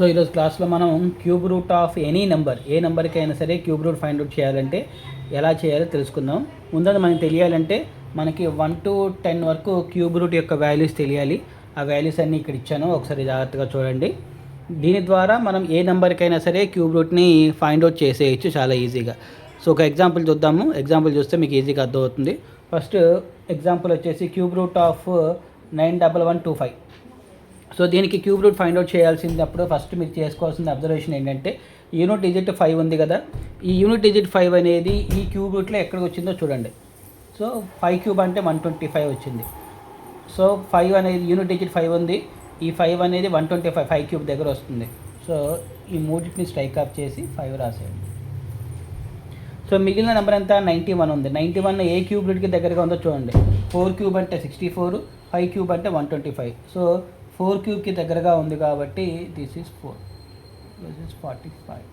So ఈరోజు క్లాస్లో మనం cube root of any number, ఏ నెంబర్కి అయినా సరే క్యూబ్ రూట్ ఫైండ్ అవుట్ చేయాలంటే ఎలా చేయాలో తెలుసుకుందాం. ముందుగా మనకి తెలియాలంటే మనకి 1 to 10 వరకు క్యూబ్ రూట్ యొక్క వాల్యూస్ తెలియాలి. ఆ వాల్యూస్ అన్నీ ఇక్కడ ఇచ్చాను, ఒకసారి జాగ్రత్తగా చూడండి. దీని ద్వారా మనం ఏ నెంబర్కైనా సరే క్యూబ్ రూట్ని ఫైండ్ అవుట్ చేసేయచ్చు చాలా ఈజీగా. సో ఒక ఎగ్జాంపుల్ చూద్దాము. ఎగ్జాంపుల్ చూస్తే మీకు ఈజీగా అర్థమవుతుంది. ఫస్ట్ ఎగ్జాంపుల్ వచ్చేసి క్యూబ్ రూట్ ఆఫ్ 91125. సో దీనికి క్యూబ్ రూట్ ఫైండ్ అవుట్ చేయాల్సినప్పుడు ఫస్ట్ మీరు చేసుకోవాల్సిన అబ్జర్వేషన్ ఏంటంటే యూనిట్ డిజిట్ 5 ఉంది కదా, ఈ యూనిట్ డిజిట్ 5 అనేది ఈ క్యూబ్ రూట్లో ఎక్కడికి వచ్చిందో చూడండి. సో 5 క్యూబ్ అంటే 125 వచ్చింది. సో 5 అనేది యూనిట్ డిజిట్ 5 ఉంది, ఈ 5 అనేది 125 5 క్యూబ్ దగ్గర వస్తుంది. సో ఈ మూడింటిని స్ట్రైక్ ఆఫ్ చేసి 5 రాసేయండి. సో మిగిలిన నెంబర్ ఎంత 91 ఉంది. 91 ఏ క్యూబ్ రూట్కి దగ్గరగా ఉందో చూడండి. 4 క్యూబ్ అంటే 64, 5 క్యూబ్ అంటే 125. సో 4 క్యూబ్కి దగ్గరగా ఉంది కాబట్టి this is 4, this is 45.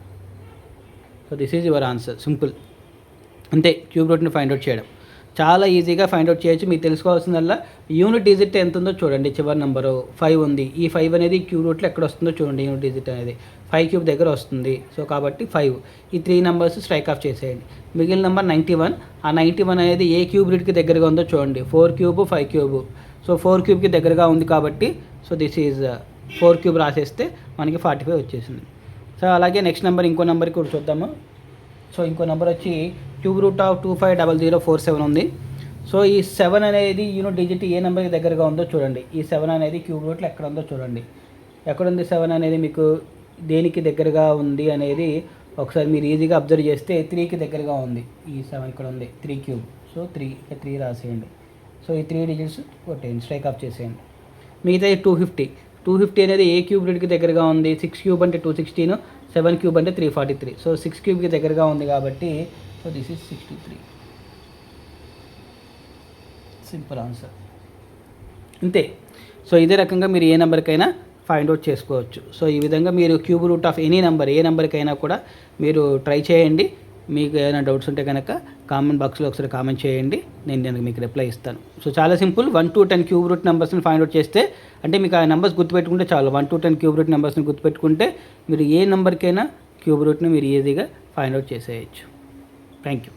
So this is your answer. Simple, అంతే. క్యూబ్ రూట్ని ఫైండ్ అవుట్ చేయడం చాలా ఈజీగా ఫైండ్ అవుట్ చేయొచ్చు. మీకు తెలుసుకోవాల్సిందల్లా యూనిట్ డిజిట్ ఎంత ఉందో చూడండి. చివరి నెంబరు 5 ఉంది, ఈ 5 అనేది క్యూబ్ రూట్లో ఎక్కడ వస్తుందో చూడండి. యూనిట్ డిజిట్ అనేది 5 క్యూబ్ దగ్గర వస్తుంది. సో కాబట్టి 5, ఈ 3 నెంబర్స్ స్ట్రైక్ ఆఫ్ చేసేయండి. మిగిలిన నెంబర్ 91, ఆ 91 అనేది ఏ క్యూబ్ రూట్కి దగ్గరగా ఉందో చూడండి. 4 క్యూబ్ 5 క్యూబ్. సో 4 క్యూబ్కి దగ్గరగా ఉంది కాబట్టి సో దిస్ ఈజ్ 4 క్యూబ్ రాసేస్తే మనకి 45 వచ్చేసింది. సో అలాగే నెక్స్ట్ నెంబర్ ఇంకో నెంబర్కి కూడా చూద్దాము. సో ఇంకో నెంబర్ వచ్చి క్యూబ్ రూట్ ఆఫ్ 250047 ఉంది. సో ఈ 7 అనేది యూనిట్ డిజిట్ ఏ నెంబర్కి దగ్గరగా ఉందో చూడండి. ఈ 7 అనేది క్యూబ్ రూట్లో ఎక్కడ ఉందో చూడండి. ఎక్కడుంది 7 అనేది మీకు దేనికి దగ్గరగా ఉంది అనేది ఒకసారి మీరు ఈజీగా అబ్జర్వ్ చేస్తే 3కి దగ్గరగా ఉంది. ఈ 7 ఇక్కడ ఉంది 3 క్యూబ్. సో 3 రాసేయండి. సో ఈ 3 డిజిట్స్ కొట్టేయండి, స్ట్రైక్ ఆఫ్ చేసేయండి. మిగతా 250 అనేది ఏ క్యూబ్ రూట్కి దగ్గరగా ఉంది. 6 క్యూబ్ అంటే 216, 7 క్యూబ్ అంటే 343. సో 6 క్యూబ్కి దగ్గరగా ఉంది కాబట్టి so this is 63. Simple answer, అంతే. సో ఇదే రకంగా మీరు ఏ నెంబర్కైనా ఫైండ్ అవుట్ చేసుకోవచ్చు. సో ఈ విధంగా మీరు cube root of any number, ఏ నెంబర్కైనా కూడా మీరు ట్రై చేయండి. మీకు ఏదైనా డౌట్స్ ఉంటే కనుక కామెంట్ బాక్స్లో ఒకసారి కామెంట్ చేయండి, నేను మీకు రిప్లై ఇస్తాను. సో చాలా సింపుల్. 1 to 10 క్యూబ్ రూట్ నెంబర్స్ని ఫైండ్ అవుట్ చేస్తే అంటే మీకు ఆ నెంబర్స్ గుర్తుపెట్టుకుంటే చాలు. 1 to 10 క్యూబ్ రూట్ నెంబర్స్ని గుర్తుపెట్టుకుంటే మీరు ఏ నెంబర్కైనా క్యూబ్ రూట్ని మీరు ఈజీగా ఫైండ్ అవుట్ చేసేయచ్చు. Thank you.